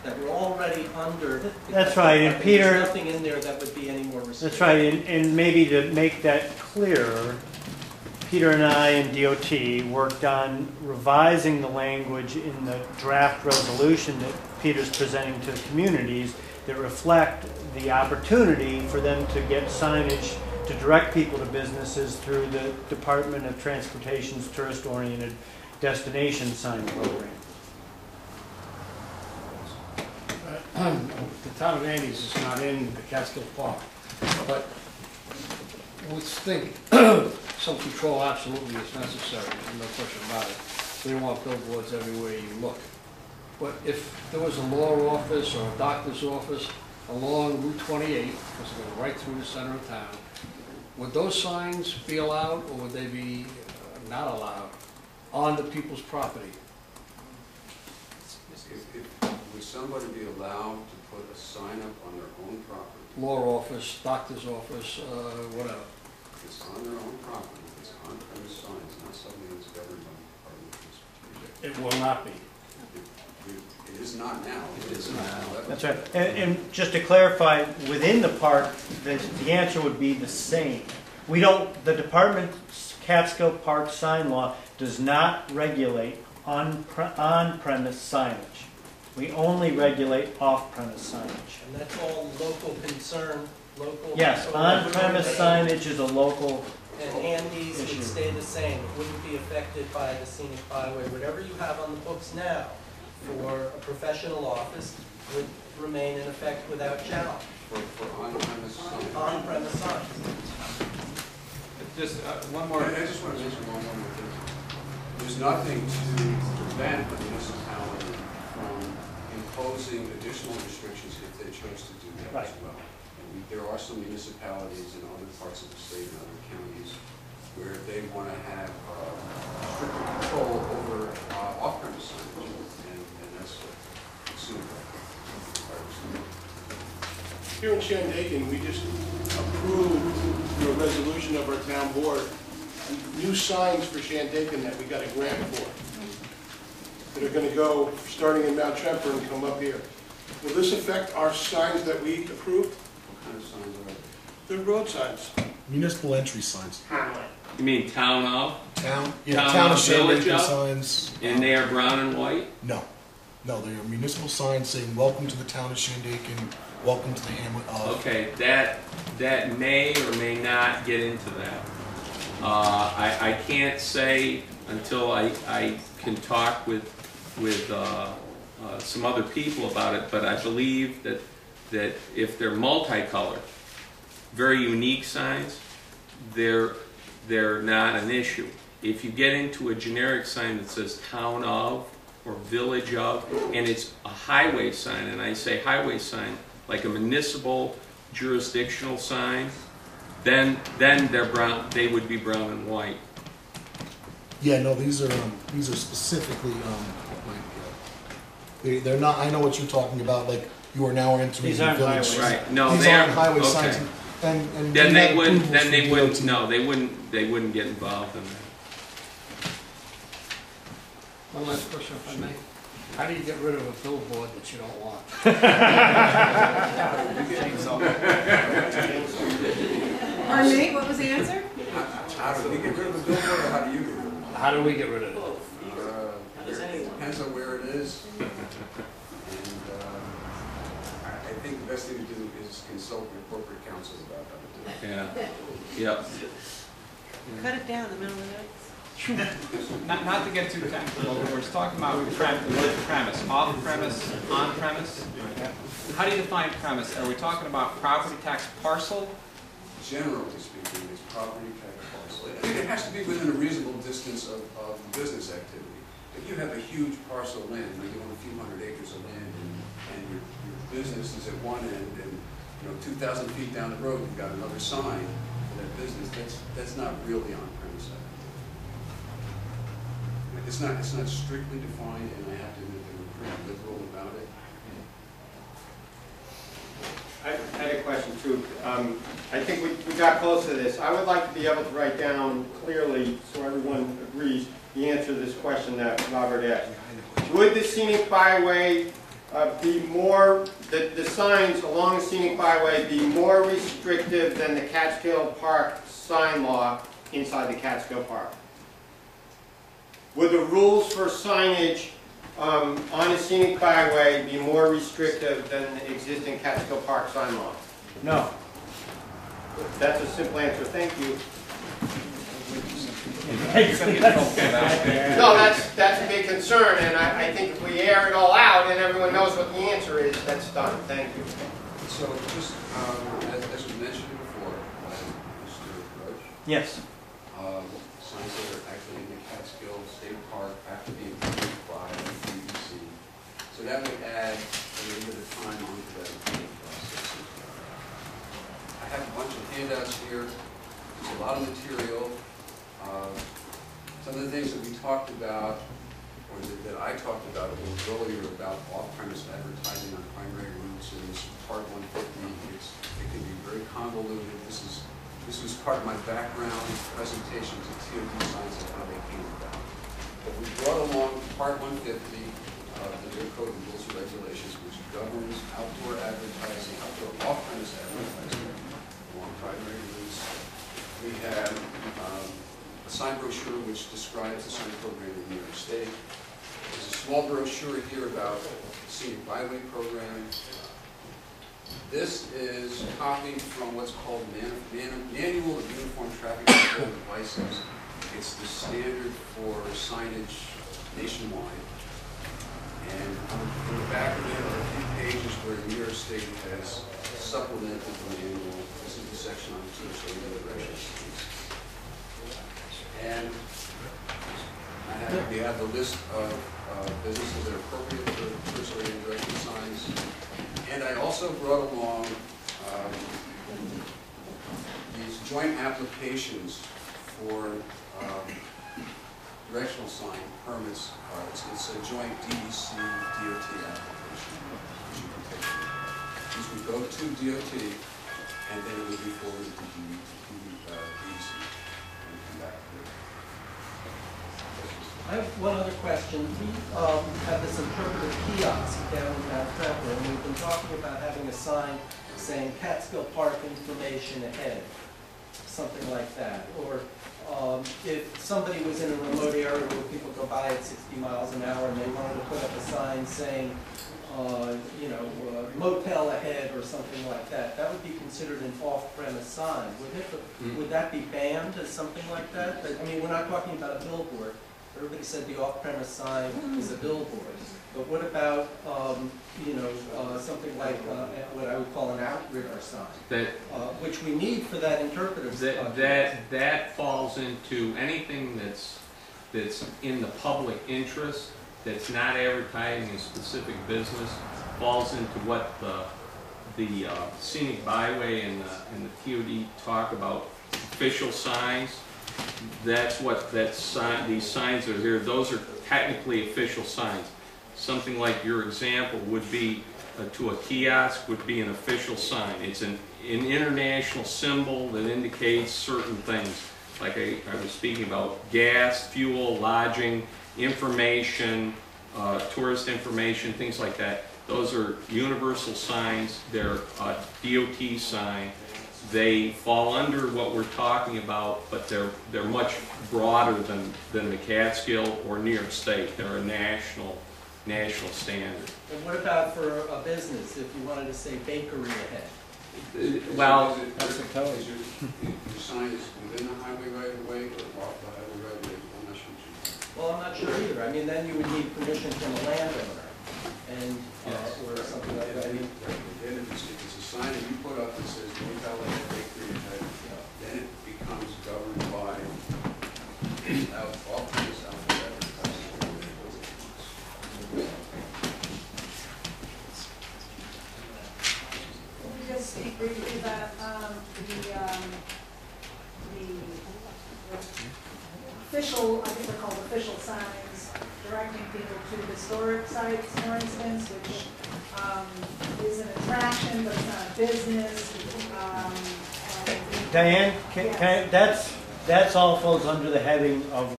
that we're already under. That's right, and Peter. There's nothing in there that would be any more restrictive. That's right, and maybe to make that clearer, Peter and I and DOT worked on revising the language in the draft resolution that Peter's presenting to communities that reflect the opportunity for them to get signage to direct people to businesses through the Department of Transportation's tourist-oriented destination sign program. The town of Andes is not in the Catskill Park, but we think some control absolutely is necessary, no question about it. We don't want billboards everywhere you look. But if there was a law office or a doctor's office along Route 28, because it goes right through the center of town, would those signs be allowed, or would they be not allowed on the people's property? Would somebody be allowed to put a sign up on their own property? Law office, doctor's office, whatever. It's on their own property. It's on-premise signs, not something that's governed by the Department of Transportation. It will not be. It is not now. It is not. That's right. And just to clarify, within the park, the answer would be the same. We don't, the Department's Catskill Park sign law does not regulate on-premise signage. We only regulate off-premise signage. And that's all local concern, local. Yes, on-premise signage is a local And Andes issue. would stay the same. It wouldn't be affected by the scenic byway. Whatever you have on the books now for a professional office would remain in effect without challenge. For on-premise signs. On-premise signs. Just one more. I just want to mention one more thing. There's nothing to prevent the municipality from imposing additional restrictions if they chose to do that as well. And there are some municipalities in other parts of the state and other counties where they want to have stricter control over off-premise signage, and that's assumed. Here in Shandaken, we just approved through a resolution of our town board new signs for Shandaken that we got a grant for, that are going to go starting in Mount Tremper and come up here. Will this affect our signs that we approved? What kind of signs are They're road signs. Municipal entry signs. You mean town of? Town Town of of village Shandaken of? signs. And they are brown and white? No. No, they are municipal signs saying, welcome to the town of Shandaken, welcome to the hamlet of. Okay, that may or may not get into that. I can't say until I can talk with some other people about it, but I believe that if they're multicolored, very unique signs, they're not an issue. If you get into a generic sign that says town of or village of, and it's a highway sign, and I say highway sign, like a municipal jurisdictional sign, then they're brown. They would be brown and white. Yeah, no, these are specifically they're not. I know what you're talking about. Like you are now entering These the aren't village. highways. Right? No, These they aren't are highway okay. signs. And Then we they have wouldn't. approvals Then they from wouldn't. DOT. No, they wouldn't. They wouldn't get involved in that. One last question, if I may. How do you get rid of a billboard that you don't want? Pardon me, what was the answer? How do we get rid of the billboard, or how do you get rid of it? How do we get rid of it? Depends on where it is. And I think the best thing to do is consult your corporate counsel about how to do it. Yeah. Yep. Cut it down in the middle of the night. Not to get too technical, but we're talking about premise, off-premise, on-premise. How do you define premise? Are we talking about property tax parcel? Generally speaking, it's property tax parcel. I mean, it has to be within a reasonable distance of business activity. If you have a huge parcel of land, like you own a few hundred acres of land, and your business is at one end, and 2,000 feet down the road, you've got another sign for that business. That's not really on-premise activity. It's not strictly defined, and I have to admit they were pretty liberal about it. I had a question too. I think we got close to this. I would like to be able to write down clearly, so everyone agrees, the answer to this question that Robert asked. Would the scenic byway be more, the signs along the scenic byway be more restrictive than the Catskill Park sign law inside the Catskill Park? Would the rules for signage on a scenic byway be more restrictive than the existing Catskill Park sign law? No. That's a simple answer, thank you. No, that's a big concern, and I think if we air it all out and everyone knows what the answer is, that's done. Thank you. So just, as we mentioned before, Mr. Roach, Yes. signs that are actually in the Catskill State Park have to be approved by the DEC. So that would add a little bit of time onto that approval process. I have a bunch of handouts here. There's a lot of material. Some of the things that we talked about, or that I talked about a little earlier about off-premise advertising on primary routes, and this is part 150. It can be very convoluted. This was part of my background presentation to TOD signs and how they came about. But we brought along part 150 of the New Code of Rules and Regulations, which governs outdoor advertising, outdoor off-premise advertising along primary routes. We have a sign brochure which describes the sign program in New York State. There's a small brochure here about scenic byway program. This is copied from what's called Manual of Uniform Traffic Control Devices. It's the standard for signage nationwide. And in the back of it are a few pages where New York State has supplemented the manual. This is the section on tertiary and directions. And we have the list of businesses that are appropriate for tertiary and direction signs. And I also brought along these joint applications for directional sign permits. It's a joint DEC DOT application, which you can take. These would go to DOT, and then it would be forwarded to DEC and come back to it. I have one other question. We have this interpretive kiosk down Trevor, and we've been talking about having a sign saying Catskill Park information ahead, something like that. Or if somebody was in a remote area where people go by at 60 miles an hour and they wanted to put up a sign saying, motel ahead or something like that, that would be considered an off-premise sign, wouldn't it? Would that be banned as something like that? I mean, we're not talking about a billboard. Everybody said the off-premise sign is a billboard. But what about, something like what I would call an outrigger sign, which we need for that interpretive stuff. That falls into anything that's in the public interest, that's not advertising a specific business, falls into what the scenic byway and the TOD talk about official signs. That's what these signs are here. Those are technically official signs. Something like your example would be to a kiosk would be an official sign. It's an international symbol that indicates certain things. Like I was speaking about gas, fuel, lodging, information, tourist information, things like that. Those are universal signs. They're a DOT sign. They fall under what we're talking about, but they're much broader than the Catskill or New York State. They're a national standard. And what about for a business, if you wanted to say bakery ahead? Well, that's the code. Your sign is within the highway right of way or off the highway right of way? I'm not sure. Well, I'm not sure either. I mean, then you would need permission from a landowner, and or something like that. Then if it's a sign that you put up that says motel ahead, bakery ahead, then it becomes governed by off-premise outdoor advertising. Just speak briefly about the official, I think they're called official signs, directing people to historic sites, for instance, which is an attraction, but it's not a business. Diane, that's all falls under the heading of